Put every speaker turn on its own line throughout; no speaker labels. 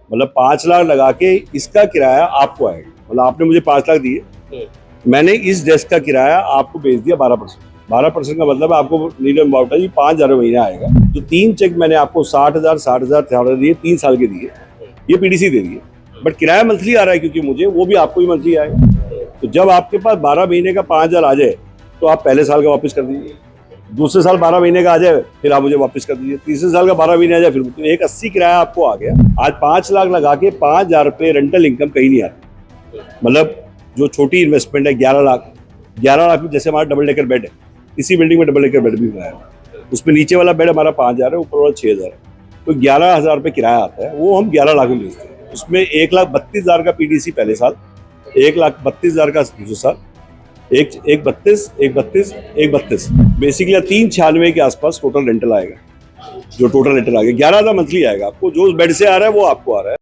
मतलब 5 लाख लगा के इसका किराया आपको आएगा। मतलब आपने मुझे 5 लाख दिए, मैंने इस डेस्क का किराया आपको भेज दिया 12%। 12% का मतलब आपको नीलम अमाउंट है 5,000 महीना आएगा। जो 3 चेक मैंने आपको 60,000 दिए, 3 साल के दिए, ये पीडीसी दे दिए, बट किराया मंथली आ रहा है क्योंकि मुझे, वो भी आपको ही मंथली आएगा। तो जब आपके पास 12 महीने का 5,000 आ जाए तो आप पहले साल का वापस कर दीजिए, दूसरे साल 12 महीने का आ जाए फिर आप मुझे वापस कर दीजिए, तीसरे साल का 12 महीने आ जाए फिर, तो 180 किराया आपको आ गया। आज 5 लाख लगा के 5,000 रुपये रेंटल इनकम कहीं नहीं आती। मतलब जो छोटी इन्वेस्टमेंट है 11 लाख में, जैसे हमारा डबल डेकर बेड है, इसी बिल्डिंग में डबल डेकर बेड भी बनाया है, उसमें नीचे वाला बेड हमारा 5,000 है, ऊपर वाला 6,000 है, तो 11,000 रुपये किराया आता है, वो हम 11 लाख में बेचते हैं। उसमें 1,32,000 का पीडीसी पहले साल, 1,32,000 का दूसरे साल, एक 32 बेसिकली 396 के आसपास टोटल रेंटल आएगा। जो टोटल रेंटल आ गया 11,000 मंथली आएगा आपको, जो बेड से आ रहा है वो आपको आ रहा है।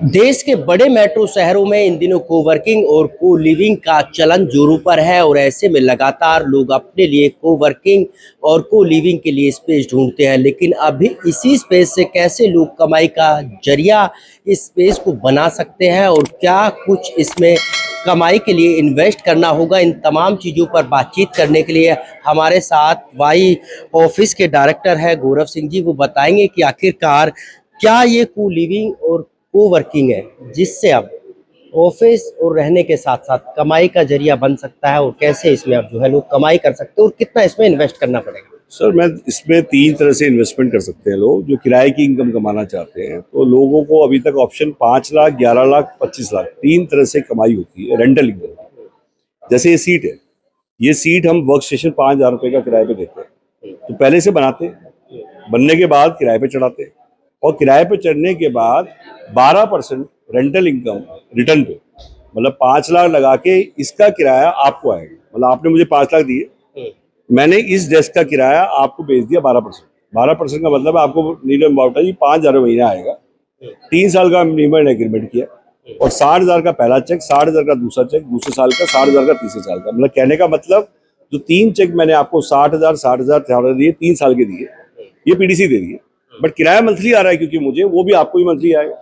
देश के बड़े मेट्रो शहरों में इन दिनों कोवर्किंग और को लिविंग का चलन जोरों पर है और ऐसे में लगातार लोग अपने लिए कोवर्किंग और को लिविंग के लिए स्पेस ढूंढते हैं। लेकिन अभी इसी स्पेस से कैसे लोग कमाई का जरिया इस स्पेस को बना सकते हैं और क्या कुछ इसमें कमाई के लिए इन्वेस्ट करना होगा, इन तमाम चीज़ों पर बातचीत करने के लिए हमारे साथ वाई ऑफिस के डायरेक्टर है गौरव सिंह जी। वो बताएंगे कि आखिरकार क्या ये को लिविंग और को वर्किंग है जिससे अब ऑफिस और रहने के साथ साथ कमाई का जरिया बन सकता है और कैसे इसमें अब जो है लोग कमाई कर सकते हैं और कितना इसमें इन्वेस्ट करना पड़ेगा।
सर, मैं इसमें 3 तरह से इन्वेस्टमेंट कर सकते हैं लोग जो किराए की इनकम कमाना चाहते हैं। तो लोगों को अभी तक ऑप्शन 5 लाख, 11 लाख, 25 लाख 3 तरह से कमाई होती है रेंटल इनकम। जैसे ये सीट है, ये सीट हम वर्क स्टेशन 5,000 रुपये का किराए पे देते हैं। तो पहले से बनाते हैं, बनने के बाद किराए पे चढ़ाते हैं, और किराए पे चढ़ने के बाद 12% रेंटल इनकम रिटर्न पे, मतलब 5 लाख लगा के इसका किराया आपको आएगा। मतलब आपने मुझे 5 लाख दिए, मैंने इस डेस्क का किराया आपको भेज दिया 12%। 12% का मतलब आपको नीलम अमाउंट है 5,000 महीना आएगा। 3 साल का मिनिमम एग्रीमेंट किया, और 60,000 का पहला चेक, 60,000 का दूसरा चेक, दूसरे साल का 60,000 का तीसरे साल का। मतलब कहने का मतलब जो 3 चेक मैंने आपको 60,000 दिए, 3 साल के दिए, ये पीडीसी दे दिए, बट किराया मंथली आ रहा है क्योंकि मुझे, वो भी आपको ही मंथली आएगा।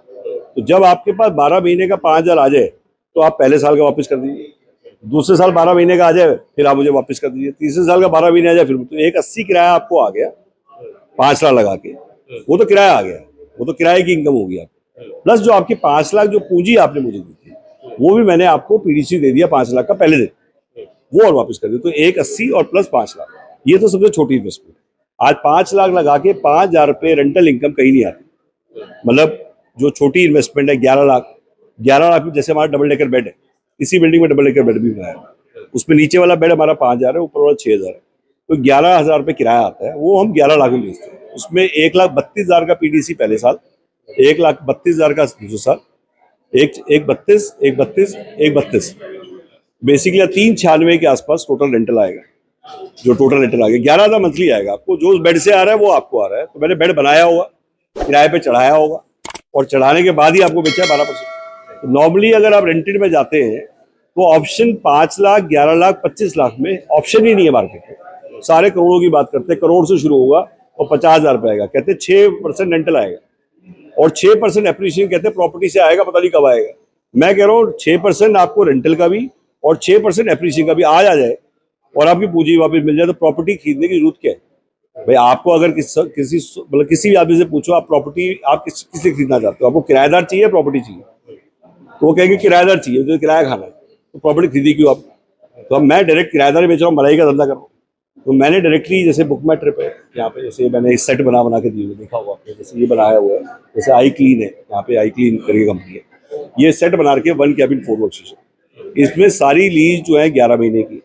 तो जब आपके पास 12 महीने का 5,000 आ जाए तो आप पहले साल का वापस कर दीजिए, दूसरे साल 12 महीने का आ जाए फिर आप मुझे वापस कर दीजिए, तीसरे साल का 12 महीने आ जाए फिर, तो 180 किराया आपको आ गया 5 लाख लगा के। वो तो किराया आ गया, वो तो किराए की इनकम होगी आपको, प्लस जो आपकी 5 लाख जो पूंजी आपने मुझे दी थी वो भी मैंने आपको पीडीसी दे दिया 5 लाख का पहले दिन, वो और वापस कर दिया। तो 180 और प्लस 5 लाख, ये तो सबसे छोटी इन्वेस्टमेंट। आज 5 लाख लगा के 5,000 रुपये रेंटल इनकम कहीं नहीं आती। मतलब जो छोटी इन्वेस्टमेंट है 11 लाख में, जैसे हमारा डबल डेकर बेड है, इसी बिल्डिंग में डबल डेकर बेड भी बनाया है, उसमें नीचे वाला बेड हमारा 5,000 है, ऊपर वाला 6,000 है, तो 11,000 रुपये किराया आता है, वो हम 11 लाख में बेचते हैं। उसमें 1,32,000 का पीडीसी पहले साल, 1,32,000 का दूसरे साल, एक बत्तीस बेसिकली 396 के आसपास टोटल रेंटल आएगा। जो टोटल रेंटल आ गया 11,000 मंथली आएगा आपको, जो बेड से आ रहा है वो आपको आ रहा है। तो मैंने बेड बनाया होगा, किराए पे चढ़ाया होगा, और चढ़ाने के बाद ही आपको बेचा है 12%। तो नॉर्मली अगर आप रेंटेड में जाते हैं तो ऑप्शन 5 लाख, 11 लाख, 25 लाख में ऑप्शन ही नहीं है मार्केट में। सारे करोड़ों की बात करते हैं, करोड़ से शुरू होगा और 50,000 रुपये आएगा, कहते हैं 6% रेंटल आएगा, और 6% एप्रिसिएशन कहते हैं प्रॉपर्टी से आएगा, पता नहीं कब आएगा। मैं कह रहा हूँ 6% आपको रेंटल का भी और 6% एप्रिसिएशन का भी आज आ जाए और आपकी पूंजी वापस मिल जाए, तो प्रॉपर्टी खरीदने की जरूरत क्या है भाई। आपको अगर किसी भी आदमी से पूछो आप प्रॉपर्टी आप किससे खरीदना चाहते हो, आपको किराएदार चाहिए, प्रॉपर्टी चाहिए, तो वो कहेंगे किराएदार चाहिए, तो किराया खाना है, तो प्रॉपर्टी खरीदी क्यों आप। तो अब मैं डायरेक्ट किराएदार बेच रहा हूँ, मलाई का धंधा कर रहा हूँ। तो मैंने डायरेक्टली, जैसे बुक माई ट्रिप है यहाँ पे, जैसे मैंने इस सेट बना के दिए हुए, देखा हुआ आपने, जैसे ये बनाया हुआ है, जैसे आई क्लीन है, यहाँ पे आई क्लीन करके कंपनी है, ये सेट बना के 1 कैबिन 4 वर्क स्टेशन, इसमें सारी लीज जो है 11 महीने की,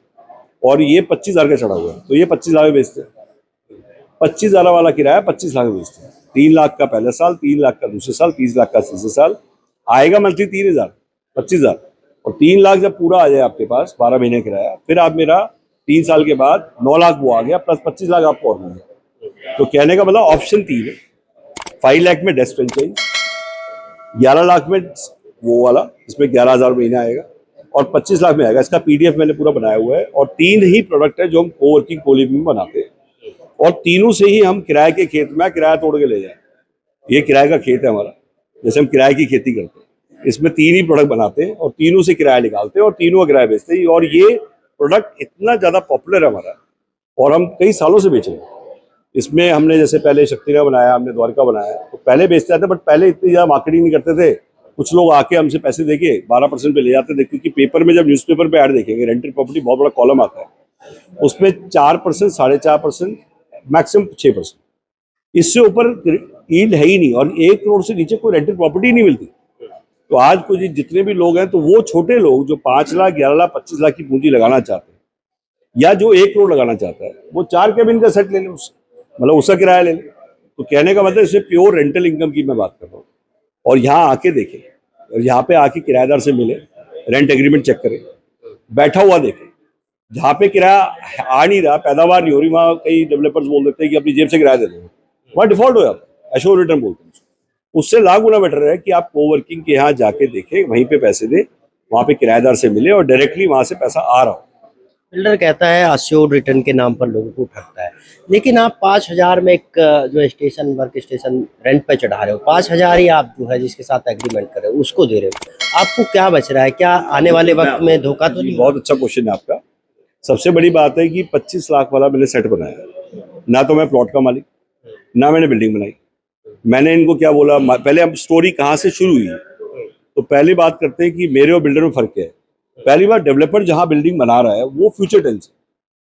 और ये 25,000 का चढ़ा हुआ है, तो ये 25 लाख में बेचते हैं। 25,000 वाला किराया 25 लाख में बेचते हैं। 3 लाख का पहला साल, 3 लाख का दूसरे साल, 30 लाख का तीसरे साल, आएगा मंथली 3,000, 25,000, और 3 लाख जब पूरा आ जाए आपके पास 12 महीने किराया, फिर आप मेरा 3 साल के बाद 9 लाख वो आ गया, प्लस 25 लाख आपको और मिलेगा। तो कहने का मतलब ऑप्शन 3 है। 5 लाख में डेस्क फ्रेंचाइज, 11 लाख में वो वाला, इसमें 11,000 महीना आएगा, और 25 लाख में आएगा। इसका PDF मैंने पूरा बनाया हुआ है और 3 ही प्रोडक्ट है जो हम कोवर्किंग कोलिविंग में बनाते हैं और तीनों से ही हम किराए के खेत में किराया तोड़ के ले जाए। ये किराए का खेत है हमारा, जैसे हम किराए की खेती करते हैं, इसमें 3 ही प्रोडक्ट बनाते हैं और तीनों से किराया निकालते हैं और तीनों का किराया बेचते हैं। और ये प्रोडक्ट इतना ज़्यादा पॉपुलर है हमारा और हम कई सालों से बेच रहे हैं। इसमें हमने जैसे पहले शक्तिनगर बनाया, हमने द्वारका बनाया, तो पहले बेचते थे बट पहले इतनी ज़्यादा मार्केटिंग नहीं करते थे। कुछ लोग आके हमसे पैसे देके 12% पे ले जाते थे, क्योंकि पेपर में जब न्यूज़पेपर पे ऐड देखेंगे, रेंटेड प्रॉपर्टी बहुत बड़ा कॉलम आता है, उसमें 4%, 4.5%, मैक्सिमम 6%, इससे ऊपर यील्ड है ही नहीं और 1 करोड़ से नीचे कोई रेंटेड प्रॉपर्टी नहीं मिलती। तो आज को जितने भी लोग हैं, तो वो छोटे लोग जो 5 लाख, 11 लाख, 25 लाख की पूंजी लगाना चाहते हैं या जो 1 करोड़ लगाना चाहता है, वो 4 केबिन का सेट ले ले, उससे मतलब उसका किराया ले ले। तो कहने का मतलब इससे प्योर रेंटल इनकम की मैं बात कर रहा हूँ। और यहाँ आके देखें और यहाँ पे आके किराएदार से मिले, रेंट एग्रीमेंट चेक करें, बैठा हुआ देखें। जहाँ पे किराया आ नहीं रहा, पैदावार नहीं हो रही, वहाँ कई डेवलपर्स बोल देते हैं कि अपनी जेब से किराया दे दो, वहाँ डिफॉल्ट हो जाता है, एश्योर रिटर्न बोलते हैं। उससे लाख गुना बेटर है कि आप कोवर्किंग के यहाँ जाके देखें, वहीं पे पैसे दें, वहाँ पे किराएदार से मिले और डायरेक्टली वहाँ से पैसा आ रहा हो।
बिल्डर कहता है अश्योर्ड रिटर्न के नाम पर लोगों को ठगता है, लेकिन आप 5,000 में एक जो स्टेशन वर्क स्टेशन रेंट पे चढ़ा रहे हो, 5,000 ही आप जो है जिसके साथ एग्रीमेंट कर रहे हो उसको दे रहे हो, आपको क्या बच रहा है? क्या आने वाले वक्त में धोखा तो नहीं?
बहुत अच्छा क्वेश्चन है आपका। सबसे बड़ी बात है कि 25 लाख वाला मैंने सेट बनाया, ना तो मैं प्लॉट का मालिक, ना मैंने बिल्डिंग बनाई। मैंने इनको क्या बोला, पहले अब स्टोरी कहाँ से शुरू हुई, तो पहली बात करते हैं कि मेरे और बिल्डर में फर्क क्या है। पहली बार, डेवलपर जहाँ बिल्डिंग बना रहा है वो फ्यूचर टेंस है,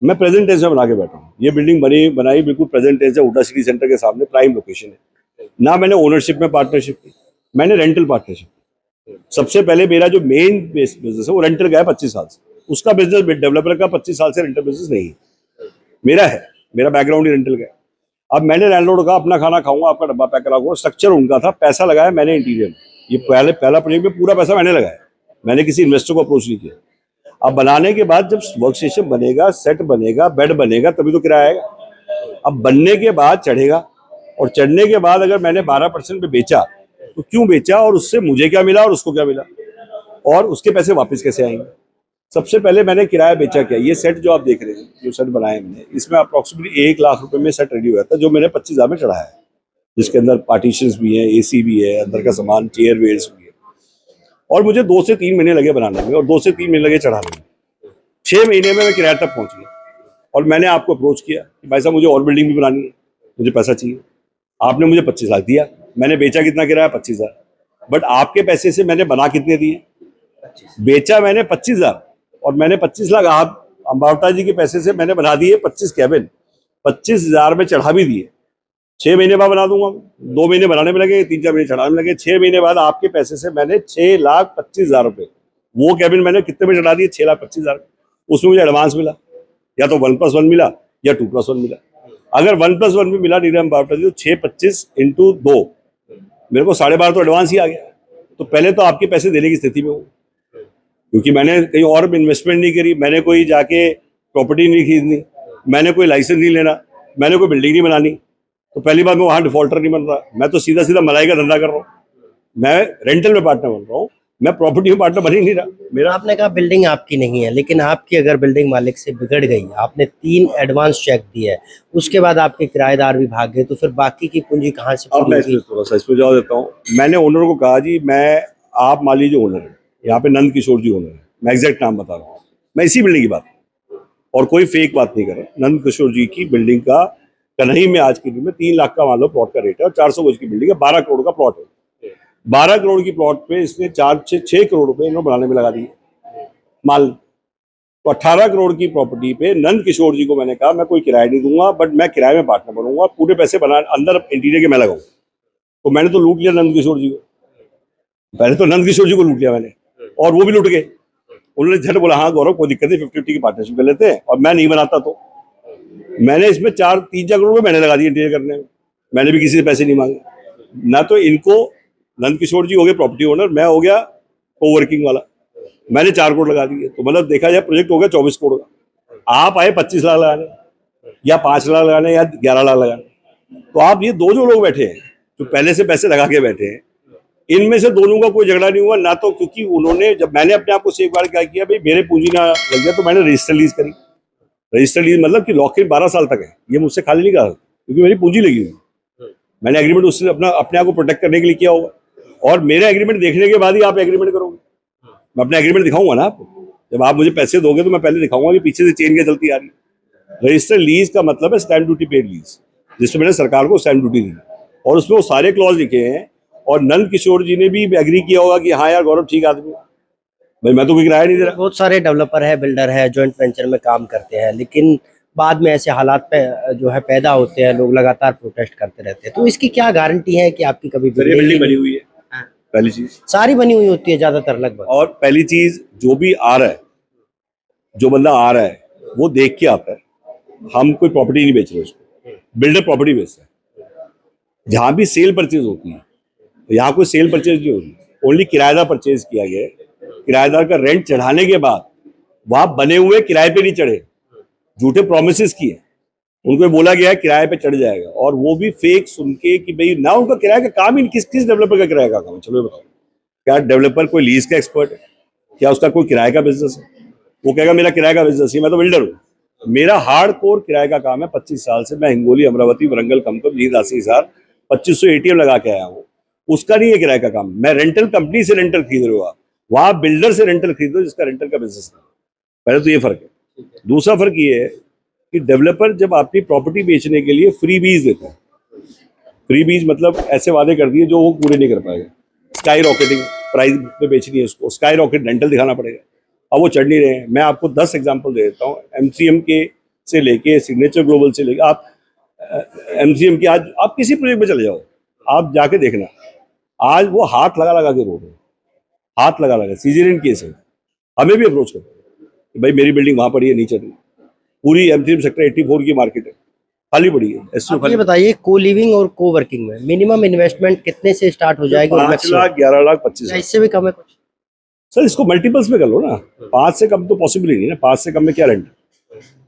मैं प्रेजेंट टेंस में बना के बैठा हूँ। ये बिल्डिंग बनाई बिल्कुल प्रेजेंट टेंस है, हुडा सिटी सेंटर के सामने प्राइम लोकेशन है। ना मैंने ओनरशिप में पार्टनरशिप की, मैंने रेंटल पार्टनरशिप। सबसे पहले मेरा जो मेन बिजनेस है वो रेंटल का है 25 साल से, उसका बिजनेस डेवलपर का 25 साल से रेंटल बिजनेस नहीं है, मेरा है, मेरा बैकग्राउंड ही रेंटल का है। अब मैंने लैंडलॉर्ड का अपना खाना खाऊंगा, आपका डब्बा पैक करा, स्ट्रक्चर उनका था, पैसा लगाया मैंने इंटीरियर में। ये पहला प्रोजेक्ट में पूरा पैसा मैंने लगाया, मैंने किसी इन्वेस्टर को अप्रोच नहीं किया। अब बनाने के बाद जब वर्क स्टेशन बनेगा, सेट बनेगा, बेड बनेगा, तभी तो किराया आएगा। अब बनने के बाद चढ़ेगा और चढ़ने के बाद अगर मैंने 12% पे बेचा तो क्यों बेचा और उससे मुझे क्या मिला और उसको क्या मिला और उसके पैसे वापस कैसे आएंगे। सबसे पहले मैंने किराया बेचा क्या, ये सेट जो आप देख रहे हैं, जो सेट बनाया मैंने, इसमें अप्रॉक्सीमेटली 1 लाख रुपए में सेट रेडी हुआ था, जो मैंने 25,000 में चढ़ाया है, जिसके अंदर पार्टीशंस भी हैं, AC भी है, अंदर का सामान, चेयर वेयर्स भी है। और मुझे 2 से 3 महीने लगे बनाने में और 2 से 3 महीने लगे चढ़ाने में। 6 महीने में मैं किराया तक पहुंच गया और मैंने आपको अप्रोच किया कि भाई साहब मुझे और बिल्डिंग भी बनानी है, मुझे पैसा चाहिए। आपने मुझे 25 लाख दिया, मैंने बेचा कितना किराया, 25,000। बट आपके पैसे से मैंने बना कितने दिए, बेचा मैंने 25,000 और मैंने 25 लाख आप अम्बावटा जी के पैसे से मैंने बना दिए 25 कैबिन, 25,000 में चढ़ा भी दिए। 6 महीने बाद बना दूंगा, 2 महीने बनाने में लगे, 3-4 महीने चढ़ाने में लगे, 6 महीने बाद आपके पैसे से मैंने 6,25,000 रुपये वो कैबिन मैंने कितने में चढ़ा दिए, 6,25,000। उसमें मुझे एडवांस मिला, या तो 1+1 मिला या 2+1 मिला। अगर 1+1 भी मिला नीरम बावटा जी, तो 625 इंटू 2 मेरे को 12.5 तो एडवांस ही आ गया। तो पहले तो आपके पैसे देने की स्थिति में हूँ, क्योंकि मैंने कहीं और इन्वेस्टमेंट नहीं करी, मैंने कोई जाके प्रॉपर्टी नहीं खरीदनी, मैंने कोई लाइसेंस नहीं लेना, मैंने कोई बिल्डिंग नहीं बनानी। तो पहली बात, मैं वहाँ डिफॉल्टर नहीं बन रहा, मैं तो सीधा सीधा मलाई का धंधा कर रहा हूँ, मैं रेंटल में पार्टनर बन रहा हूँ, मैं प्रॉपर्टी में पार्टनर बन ही नहीं रहा। मेरा,
आपने कहा बिल्डिंग आपकी नहीं है, लेकिन आपकी अगर बिल्डिंग मालिक से बिगड़ गई, आपने 3 एडवांस चेक दिए, उसके बाद आपके किराएदार भी भाग गए, तो फिर बाकी की पूंजी कहाँ से
अब मैं इसमें थोड़ा सा इसमें जवाब देता हूँ। मैंने ओनर को कहा जी, मैं, आप मान लीजिए ओनर है, यहाँ पे नंद किशोर जी ओनर है, मैं एग्जैक्ट नाम बता रहा हूँ, मैं इसी बिल्डिंग की बात और कोई फेक बात नहीं कर रहा। नंद किशोर जी की बिल्डिंग का कन्हई में आज की दिन में 3 लाख का मान लो प्लॉट का रेट है और 400 गज की बिल्डिंग है, 12 करोड़ का प्लॉट है। 12 करोड़ की प्लॉट पे इसने 6 करोड़ रुपए इन्होंने बनाने में लगा दिए माल। तो 18 करोड़ की प्रॉपर्टी पे नंद किशोर जी को मैंने कहा मैं कोई किराया नहीं दूंगा, बट मैं किराए में पार्टनर बनूंगा, पूरे पैसे बना अंदर इंटीरियर के मैं लगाऊंगा। तो मैंने तो लूट लिया नंद किशोर जी को, पहले तो नंद किशोर जी को लूट लिया मैंने, और वो भी लूट गए। उन्होंने झट बोला हाँ गौरव कोई दिक्कत नहीं, 50-50 की पार्टनरशिप कर लेते हैं, और मैं नहीं बनाता। तो मैंने इसमें 3-4 करोड़ रुपए मैंने लगा दिए इंटीरियर करने में, मैंने भी किसी से पैसे नहीं मांगे। ना तो इनको, नंद किशोर जी हो गए प्रॉपर्टी ओनर, मैं हो गया कोवर्किंग वाला, मैंने 4 करोड़ लगा दिए। तो मतलब देखा जाए प्रोजेक्ट हो गया 24 करोड़ का। आप आए 25 लाख लगाने या 5 लाख लगाने या 11 लाख लगाने। तो आप ये 2 जो लोग बैठे हैं जो पहले से पैसे लगा के बैठे हैं, इनमें से दोनों का कोई झगड़ा नहीं हुआ ना, तो क्योंकि उन्होंने, जब मैंने अपने आप को सेफ गार्ड क्या किया, भाई मेरे पूंजी ना लग गया, तो मैंने रजिस्टर लीज करी। रजिस्टर लीज मतलब कि लॉक इन 12 साल तक है, ये मुझसे खाली नहीं कहा, क्योंकि मेरी पूंजी लगी हुई। मैंने एग्रीमेंट उससे अपने आप को प्रोटेक्ट करने के लिए किया होगा, और मेरा एग्रीमेंट देखने के बाद ही आप एग्रीमेंट करोगे। मैं अपना एग्रीमेंट दिखाऊंगा ना आपको, जब आप मुझे पैसे दोगे तो मैं पहले दिखाऊंगा कि पीछे से चेन क्या चलती आ रही है। रजिस्टर लीज का मतलब है स्टैंप ड्यूटी पेड लीज, जिसमें मैंने सरकार को स्टैंप ड्यूटी दी, और उसमें वो सारे क्लॉज लिखे हैं, और नंद किशोर जी ने भी एग्री किया होगा कि हाँ यार गौरव ठीक आदमी है, भाई मैं तो कोई किराया नहीं दे रहा।
बहुत सारे डेवलपर है, बिल्डर है, जॉइंट वेंचर में काम करते हैं, लेकिन बाद में ऐसे हालात पे जो है पैदा होते हैं, लोग लगातार प्रोटेस्ट करते रहते हैं। तो इसकी क्या गारंटी है कि आपकी कभी
सर ये बिल्डिंग बनी हुई है, पहली चीज,
सारी बनी हुई होती है ज्यादातर लगभग।
और पहली चीज, जो भी आ रहा है, जो बंदा आ रहा है वो देख के आता है। हम कोई प्रॉपर्टी नहीं बेच रहे उसको, बिल्डर प्रॉपर्टी बेचता है। जहां भी सेल परचेज होती है, तो यहाँ कोई सेल परचेज नहीं होती, ओनली किराएदार परचेज किया गया है। किराएदार का रेंट चढ़ाने के बाद वहां बने हुए किराए पे नहीं चढ़े, झूठे प्रोमिस किए, उनको बोला गया है किराए पे चढ़ जाएगा, और वो भी फेक सुन के कि भाई ना उनका किराए का काम ही, किस डेवलपर का किराए का काम है, चलो ये बताओ। क्या डेवलपर कोई लीज का एक्सपर्ट है? क्या उसका कोई किराए का बिजनेस है? वो कहेगा मेरा किराए का बिजनेस है, मैं तो बिल्डर हूँ। मेरा हार्ड कोर किराए का काम है। 25 साल से मैं हिंगोली, अमरावती, वरंगल, कमकम, जींद, हिसार 2500 एटीएम लगा के आया हूँ। उसका नहीं है किराए का काम। मैं रेंटल कंपनी से रेंटल खरीद रहे हो, आप वहां बिल्डर से रेंटल खरीदो जिसका रेंटल का बिजनेस है। पहले तो ये फर्क है। दूसरा फर्क ये है कि डेवलपर जब अपनी प्रॉपर्टी बेचने के लिए फ्री बीज देता है, फ्री बीज मतलब ऐसे वादे कर दिए जो वो पूरे नहीं कर पाएगा। स्काई रॉकेटिंग प्राइस पे बेचनी है उसको, स्काई रॉकेट रेंटल दिखाना पड़ेगा, अब वो चढ़ नहीं रहे हैं। मैं आपको 10 एग्जांपल दे देता हूँ, एमसीएम के से लेके सिग्नेचर ग्लोबल से लेके आप एमसीएम की, आज आप किसी प्रोजेक्ट में चले जाओ, आप जाके देखना, आज वो हाथ लगा लगा के रो रहे हैं, हाथ लगा लगा। सीजरियन केस है, हमें भी अप्रोच करते हैं कि भाई मेरी बिल्डिंग वहां पड़ी है, नहीं चल रही। पूरी एमसीएम सेक्टर 84 की मार्केट है, खाली पड़ी है।
आप ये बताइए, को लिविंग और को वर्किंग में मिनिमम इन्वेस्टमेंट कितने से स्टार्ट हो जाएगी?
5 लाख, 11 लाख, 25 लाख।
इससे भी कम है कुछ?
सर इसको मल्टीपल्स में कर लो ना, 5 से कम तो पॉसिबल ही नहीं ना। 5 से कम में क्या रेंट,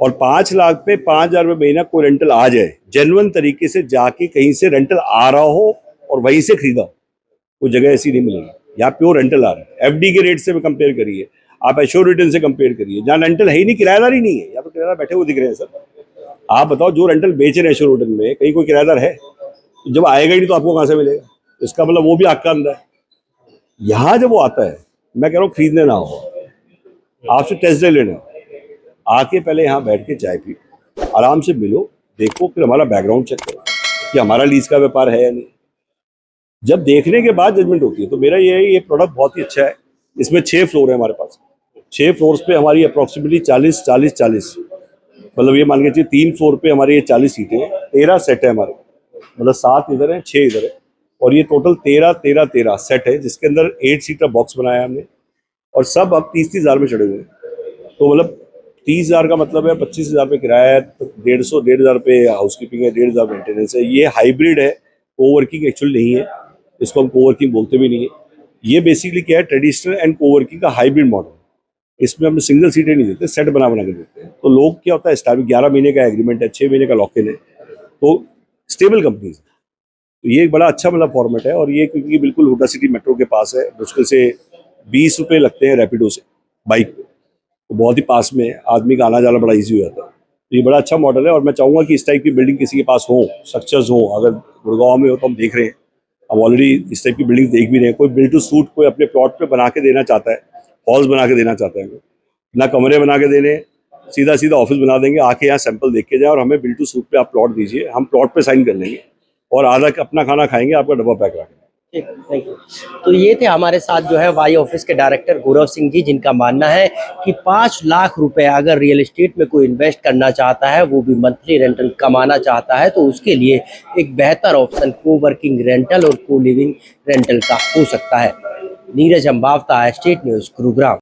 और 5 लाख पे 5,000 रुपये महीना कोई रेंटल आ जाए, जेन्युइन तरीके से जाके कहीं से रेंटल आ रहा हो और वहीं से खरीदा, कोई जगह ऐसी नहीं मिलेगी। यहाँ प्योर रेंटल आ रहा है। एफडी के रेट से कंपेयर करिए, आप एश्योर रिटर्न से कंपेयर करिए, जहाँ रेंटल है ही नहीं, किराएदार ही नहीं है, या तो किराएदार बैठे हुए दिख रहे हैं। सर आप बताओ, जो रेंटल बेच रहे हैं एश्योर रिटर्न में, कहीं कोई किराएदार है? जब आएगा ही नहीं तो आपको कहाँ से मिलेगा? इसका मतलब वो भी आग का अंधा है। यहाँ जब वो आता है, मैं कह रहा हूँ खरीदने ना हो, आपसे टेस्ट ड्राइव लेना, आके पहले यहाँ बैठ के चाय पी, आराम से मिलो, देखो, फिर हमारा बैकग्राउंड चेक करो कि हमारा लीज का व्यापार है या नहीं। जब देखने के बाद जजमेंट होती है। तो मेरा ये है, ये प्रोडक्ट बहुत ही अच्छा है। इसमें 6 फ्लोर है हमारे पास, 6 फ्लोर्स पे हमारी अप्रॉक्सीमेटली 40 मतलब ये मान के चलिए 3 फ्लोर पे हमारी ये 40 सीटें हैं, 13 सेट है हमारे, मतलब 7 इधर है, 6 इधर है, और ये टोटल 13 सेट है, जिसके अंदर 8 सीटर बॉक्स बनाया हमने, और सब अब 30 हज़ार में चढ़े हुए हैं। तो मतलब 30,000 का मतलब है 25,000 रुपये किराया है, तो 1,500 रुपये हाउस कीपिंग है, 1,500 मेंटेनेंस है। ये हाइब्रिड है, कोवर्किंग एक्चुअली नहीं है, इसको हम कोवर्किंग बोलते भी नहीं है। ये बेसिकली क्या है, ट्रेडिशनल एंड कोवर्किंग का हाइब्रिड मॉडल। इसमें हम सिंगल सीटें नहीं देते, सेट बना के देते हैं। तो लोग क्या होता है, स्टार्टिंग 11 महीने का एग्रीमेंट है, 6 महीने का लॉक इन है, तो स्टेबल कंपनीज। तो ये एक बड़ा अच्छा मतलब फॉर्मेट है, और ये क्योंकि बिल्कुल हुडा सिटी मेट्रो के पास है, मुश्किल से 20 रुपये लगते हैं रैपिडो से बाइक पे, तो बहुत ही पास में है, आदमी का आना जाना बड़ा ईजी हो जाता है। तो ये बड़ा अच्छा मॉडल है, और मैं चाहूँगा कि इस टाइप की बिल्डिंग किसी के पास हो, स्ट्रक्चर्स हो। अगर गुड़गांव में हो तो हम देख रहे हैं, हम ऑलरेडी इस टाइप की बिल्डिंग देख भी रहे हैं। कोई बिल्ड टू सूट कोई अपने प्लॉट पे बना के देना चाहता है, हॉल्स बना के देना चाहता है, ना कमरे बना के देने, सीधा सीधा ऑफिस बना देंगे, आके यहाँ सैंपल देख के जाए और हमें बिल्ड टू सूट पे आप प्लॉट दीजिए, हम प्लॉट पे साइन कर लेंगे और आधा अपना खाना खाएंगे, आपका डब्बा पैक रखेंगे।
ठीक, थैंक यू। तो ये थे हमारे साथ जो है वाई ऑफिस के डायरेक्टर गौरव सिंह जी, जिनका मानना है कि 5 लाख रुपए अगर रियल एस्टेट में कोई इन्वेस्ट करना चाहता है, वो भी मंथली रेंटल कमाना चाहता है, तो उसके लिए एक बेहतर ऑप्शन को वर्किंग रेंटल और को लिविंग रेंटल का हो सकता है। Neeraj Ambawata, state news, Gurugram.